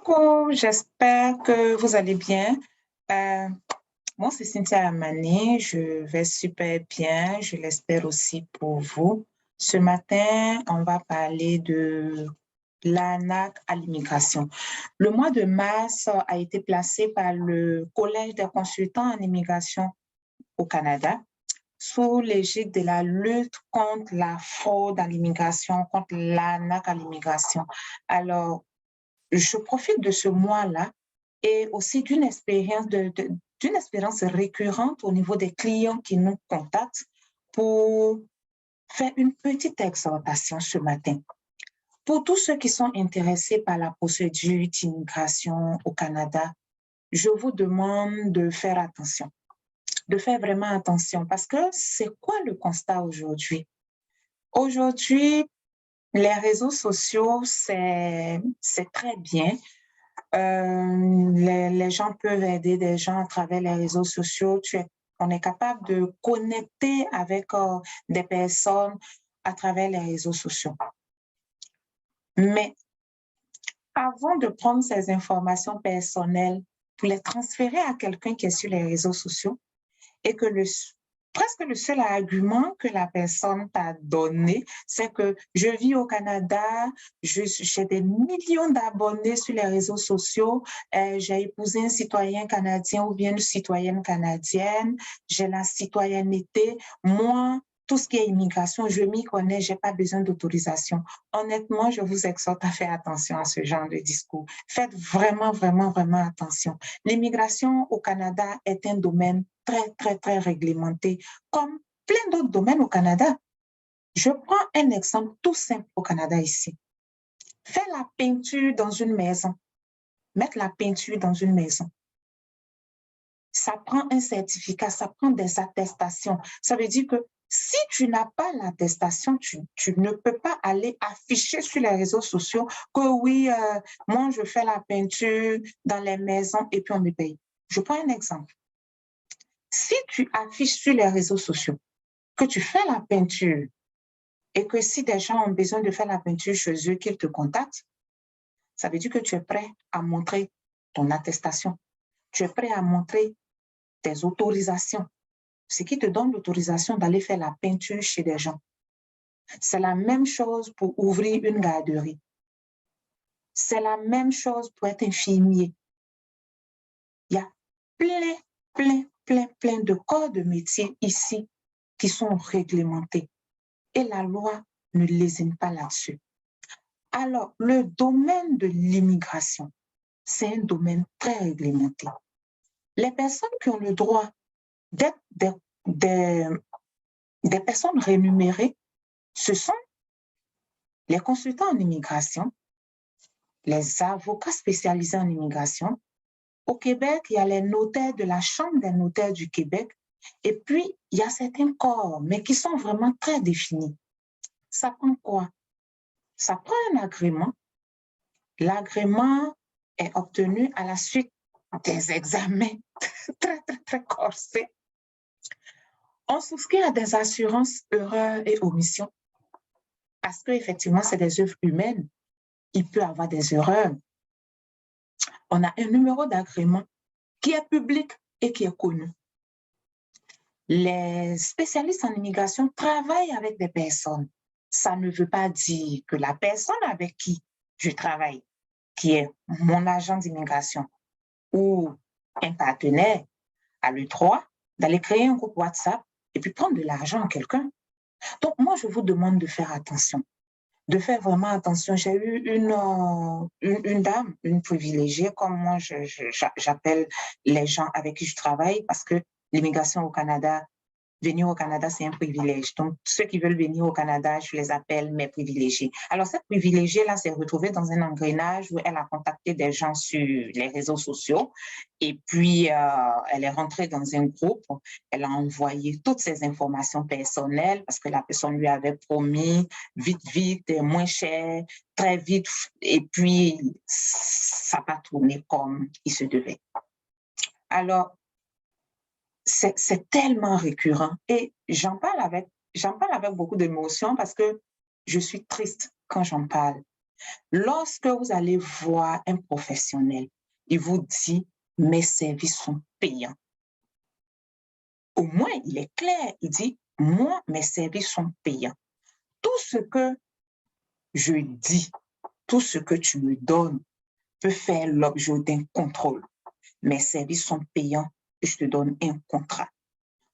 Coucou, j'espère que vous allez bien. Euh, Moi, c'est Cynthia Amani. Je vais super bien. Je l'espère aussi pour vous. Ce matin, on va parler de l'ANAC à l'immigration. Le mois de mars a été placé par le Collège des consultants en immigration au Canada sous l'égide de la lutte contre la fraude à l'immigration, contre l'ANAC à l'immigration. Alors, je profite de ce mois-là et aussi d'une expérience récurrente au niveau des clients qui nous contactent pour faire une petite exhortation ce matin. Pour tous ceux qui sont intéressés par la procédure d'immigration au Canada, je vous demande de faire attention, de faire vraiment attention parce que c'est quoi le constat aujourd'hui? Aujourd'hui, les réseaux sociaux, c'est très bien. Les gens peuvent aider des gens à travers les réseaux sociaux. On est capable de connecter avec des personnes à travers les réseaux sociaux. Mais avant de prendre ces informations personnelles pour les transférer à quelqu'un qui est sur les réseaux sociaux et que presque le seul argument que la personne t'a donné, c'est que je vis au Canada, j'ai des millions d'abonnés sur les réseaux sociaux, j'ai épousé un citoyen canadien ou bien une citoyenne canadienne, j'ai la citoyenneté. Moi, tout ce qui est immigration, je m'y connais, je n'ai pas besoin d'autorisation. Honnêtement, je vous exhorte à faire attention à ce genre de discours. Faites vraiment, vraiment, vraiment attention. L'immigration au Canada est un domaine très, très, très réglementé, comme plein d'autres domaines au Canada. Je prends un exemple tout simple au Canada ici. Faire la peinture dans une maison, mettre la peinture dans une maison, ça prend un certificat, ça prend des attestations. Ça veut dire que si tu n'as pas l'attestation, tu ne peux pas aller afficher sur les réseaux sociaux que oui, moi, je fais la peinture dans les maisons et puis on me paye. Je prends un exemple. Si tu affiches sur les réseaux sociaux que tu fais la peinture et que si des gens ont besoin de faire la peinture chez eux, qu'ils te contactent, ça veut dire que tu es prêt à montrer ton attestation. Tu es prêt à montrer tes autorisations, ce qui te donne l'autorisation d'aller faire la peinture chez des gens. C'est la même chose pour ouvrir une garderie. C'est la même chose pour être infirmier. Il y a plein de corps de métier ici qui sont réglementés. Et la loi ne lésine pas là-dessus. Alors, le domaine de l'immigration, c'est un domaine très réglementé. Les personnes qui ont le droit d'être des personnes rémunérées, ce sont les consultants en immigration, les avocats spécialisés en immigration. Au Québec, il y a les notaires de la Chambre des notaires du Québec, et puis il y a certains corps, mais qui sont vraiment très définis. Ça prend quoi? Ça prend un agrément. L'agrément est obtenu à la suite des examens très corsés. On souscrit à des assurances erreurs et omissions parce qu'effectivement, c'est des œuvres humaines. Il peut y avoir des erreurs. On a un numéro d'agrément qui est public et qui est connu. Les spécialistes en immigration travaillent avec des personnes. Ça ne veut pas dire que la personne avec qui je travaille, qui est mon agent d'immigration ou un partenaire, a le droit d'aller créer un groupe WhatsApp et puis prendre de l'argent à quelqu'un. Donc, moi, je vous demande de faire attention, de faire vraiment attention. J'ai eu une dame, une privilégiée, comme moi, j'appelle les gens avec qui je travaille parce que l'immigration au Canada, venir au Canada, c'est un privilège. Donc, ceux qui veulent venir au Canada, je les appelle mes privilégiés. Alors, cette privilégiée-là s'est retrouvée dans un engrenage où elle a contacté des gens sur les réseaux sociaux et puis elle est rentrée dans un groupe. Elle a envoyé toutes ses informations personnelles parce que la personne lui avait promis vite, moins cher, très vite. Et puis, ça n'a pas tourné comme il se devait. Alors, c'est tellement récurrent et j'en parle avec beaucoup d'émotion parce que je suis triste quand j'en parle. Lorsque vous allez voir un professionnel, il vous dit « mes services sont payants ». Au moins, il est clair, il dit « moi, mes services sont payants ». Tout ce que je dis, tout ce que tu me donnes peut faire l'objet d'un contrôle. Mes services sont payants et je te donne un contrat.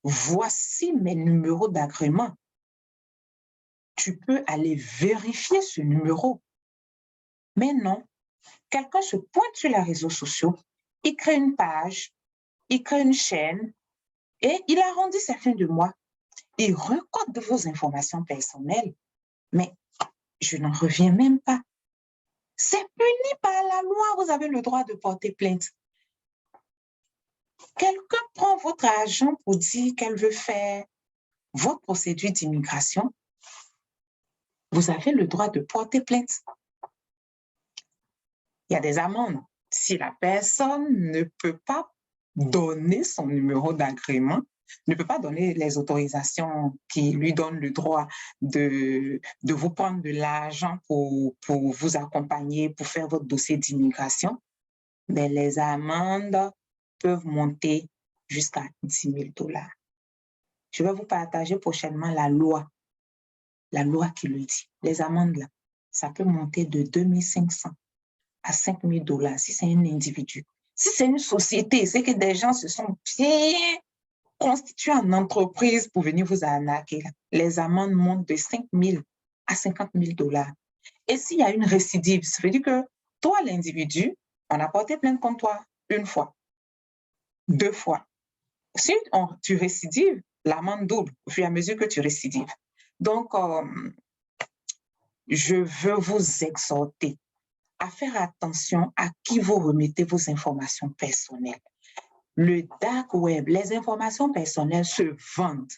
Voici mes numéros d'agrément. Tu peux aller vérifier ce numéro. Mais non, quelqu'un se pointe sur les réseaux sociaux, il crée une page, il crée une chaîne et il arrondit sa fin de mois. Il recompte vos informations personnelles, mais je n'en reviens même pas. C'est puni par la loi, vous avez le droit de porter plainte. Quelqu'un prend votre argent pour dire qu'elle veut faire votre procédure d'immigration, vous avez le droit de porter plainte. Il y a des amendes. Si la personne ne peut pas donner son numéro d'agrément, ne peut pas donner les autorisations qui lui donnent le droit de vous prendre de l'argent pour vous accompagner, pour faire votre dossier d'immigration, mais les amendes peuvent monter jusqu'à 10 000 $. Je vais vous partager prochainement la loi qui le dit. Les amendes, là, ça peut monter de 2 500 à 5 000 $ si c'est un individu. Si c'est une société, c'est que des gens se sont bien constitués en entreprise pour venir vous arnaquer. Les amendes montent de 5 000 à 50 000 $. Et s'il y a une récidive, ça veut dire que toi, l'individu, on a porté plainte contre toi une fois, 2 fois. Si tu récidives, l'amende double au fur et à mesure que tu récidives. Donc, je veux vous exhorter à faire attention à qui vous remettez vos informations personnelles. Le dark web, les informations personnelles se vendent.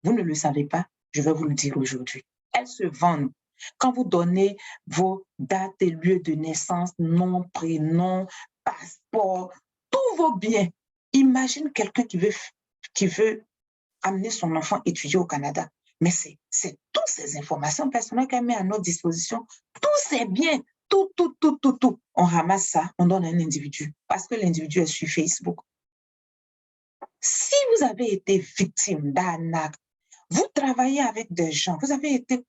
Vous ne le savez pas, je vais vous le dire aujourd'hui. Elles se vendent. Quand vous donnez vos dates et lieux de naissance, nom, prénom, passeport, tous vos biens. Imagine quelqu'un qui veut amener son enfant étudier au Canada. Mais c'est toutes ces informations personnelles qu'elle met à notre disposition. Tous ces biens, tout. On ramasse ça, on donne à un individu parce que l'individu est sur Facebook. Si vous avez été victime d'arnaque, vous travaillez avec des gens,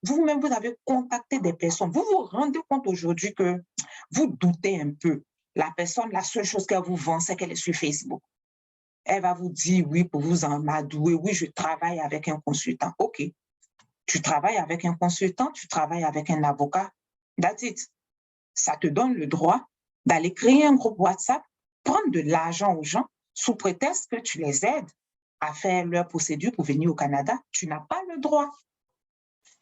vous-même, vous avez contacté des personnes, vous vous rendez compte aujourd'hui que vous doutez un peu. La personne, la seule chose qu'elle vous vend, c'est qu'elle est sur Facebook. Elle va vous dire oui pour vous amadouer, oui, je travaille avec un consultant. OK. Tu travailles avec un consultant, tu travailles avec un avocat. That's it. Ça te donne le droit d'aller créer un groupe WhatsApp, prendre de l'argent aux gens sous prétexte que tu les aides à faire leur procédure pour venir au Canada. Tu n'as pas le droit.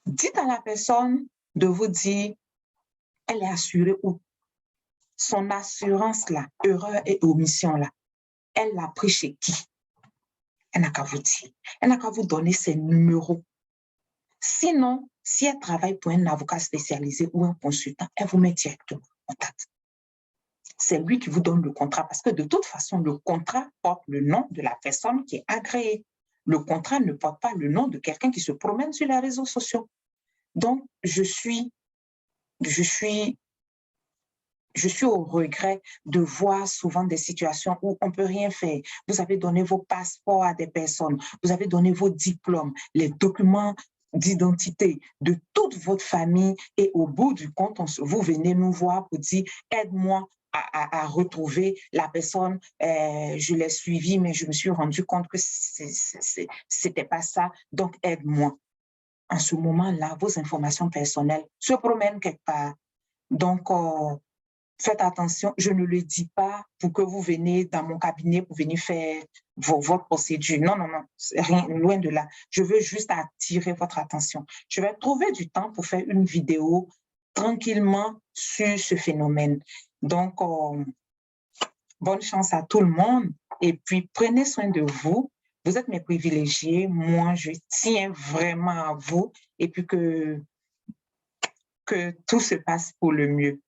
Dites à la personne de vous dire, elle est assurée où? Son assurance-là, erreur et omission-là, elle l'a pris chez qui? Elle n'a qu'à vous dire. Elle n'a qu'à vous donner ses numéros. Sinon, si elle travaille pour un avocat spécialisé ou un consultant, elle vous met directement en contact. C'est lui qui vous donne le contrat parce que de toute façon, le contrat porte le nom de la personne qui est agréée. Le contrat ne porte pas le nom de quelqu'un qui se promène sur les réseaux sociaux. Donc, je suis au regret de voir souvent des situations où on ne peut rien faire. Vous avez donné vos passeports à des personnes, vous avez donné vos diplômes, les documents d'identité de toute votre famille et au bout du compte, vous venez nous voir pour dire « aide-moi à retrouver la personne, je l'ai suivie, mais je me suis rendu compte que ce n'était pas ça, donc aide-moi ». En ce moment-là, vos informations personnelles se promènent quelque part. Donc, faites attention, je ne le dis pas pour que vous venez dans mon cabinet pour venir faire votre procédure. Non, rien, loin de là. Je veux juste attirer votre attention. Je vais trouver du temps pour faire une vidéo tranquillement sur ce phénomène. Donc, bonne chance à tout le monde et puis prenez soin de vous. Vous êtes mes privilégiés. Moi, je tiens vraiment à vous et puis que tout se passe pour le mieux.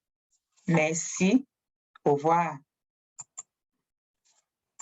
Merci. Au revoir.